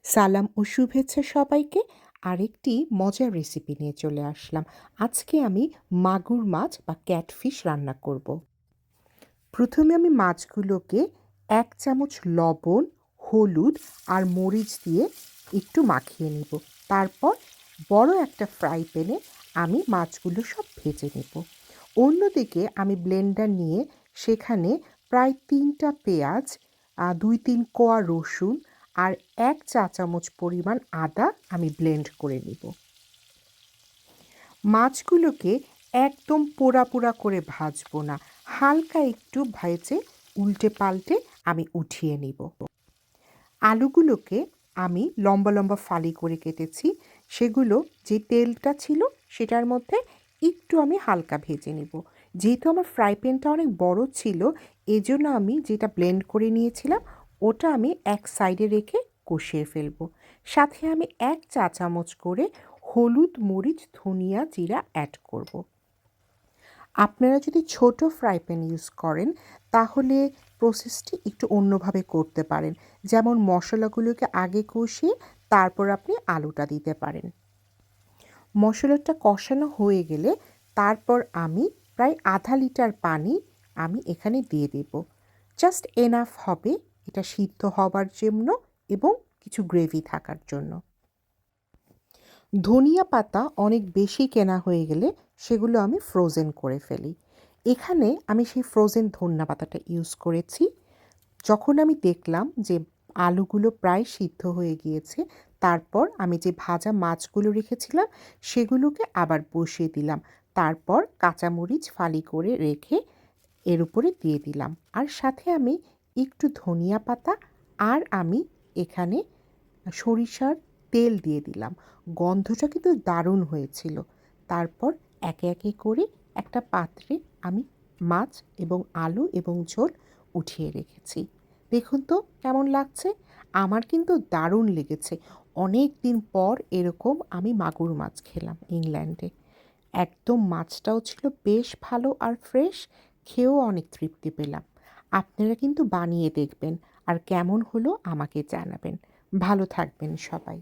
সালাম ও শুভেচ্ছা সবাইকে। আরেকটি মজার রেসিপি নিয়ে চলে আসলাম। আজকে আমি মাগুর মাছ বা ক্যাটফিশ রান্না করব। প্রথমে আমি মাছগুলোকে ১ চামচ লবণ, হলুদ আর মরিচ দিয়ে একটু মাখিয়ে নিব। তারপর বড় একটা ফ্রাই প্যানে আমি মাছগুলো সব ভেজে নেব। অন্যদিকে আমি ব্লেন্ডার নিয়ে সেখানে প্রায় ৩টা পেঁয়াজ, ২-৩ কোয়া রসুন আর ১ চা চামচ পরিমাণ আদা আমি ব্লেন্ড করে নিব। মাছগুলোকে একদম পোড়া পোড়া করে ভাজবো না, হালকা একটু ভেজে উল্টে পাল্টে আমি উঠিয়ে নিব। আলুগুলোকে আমি লম্বা লম্বা ফালি করে কেটেছি, সেগুলো যে তেলটা ছিল সেটার মধ্যে একটু আমি হালকা ভেজে নিব। যেহেতু আমার ফ্রাই প্যানটা অনেক বড় ছিল, এজন্য আমি যেটা ব্লেন্ড করে নিয়েছিলাম ওটা আমি এক সাইডে রেখে কষিয়ে ফেলবো। সাথে আমি ১ চা চামচ করে হলুদ, মরিচ, ধনিয়া, জিরা অ্যাড করব। আপনারা যদি ছোট ফ্রাই প্যান ইউজ করেন তাহলে প্রসেসটি একটু অন্যভাবে করতে পারেন। যেমন মশলাগুলোকে আগে কষিয়ে তারপর আপনি আলুটা দিতে পারেন। মশলাটা কষানো হয়ে গেলে তারপর আমি প্রায় আধা লিটার পানি আমি এখানে দিয়ে দেব। জাস্ট এনাফ হবে এটা সিদ্ধ হবার জন্য এবং কিছু গ্রেভি থাকার জন্য। ধনিয়া পাতা অনেক বেশি কেনা হয়ে গেলে সেগুলো আমি ফ্রোজেন করে ফেলি। এখানে আমি সেই ফ্রোজেন ধনিয়া পাতাটা ইউজ করেছি। যখন আমি দেখলাম যে আলুগুলো প্রায় সিদ্ধ হয়ে গিয়েছে, তারপর আমি যে ভাজা মাছগুলো রেখেছিলাম সেগুলোকে আবার বসিয়ে দিলাম। তারপর কাঁচামরিচ ফালি করে রেখে এর উপরে দিয়ে দিলাম, আর সাথে আমি একটু ধনিয়া পাতা আর আমি এখানে সরিষার তেল দিয়ে দিলাম। গন্ধটা কিন্তু দারুণ হয়েছিল। তারপর একে একে করে একটা পাত্রে আমি মাছ এবং আলু এবং ঝোল উঠিয়ে রেখেছি। দেখুন তো কেমন লাগছে? আমার কিন্তু দারুণ লেগেছে। অনেক দিন পর এরকম আমি মাগুর মাছ খেলাম ইংল্যান্ডে। একদম মাছটাও ছিল বেশ ভালো আর ফ্রেশ, খেয়েও অনেক তৃপ্তি পেলাম। আপনারা কিন্তু বানিয়ে দেখবেন আর কেমন হলো আমাকে জানাবেন। ভালো থাকবেন সবাই।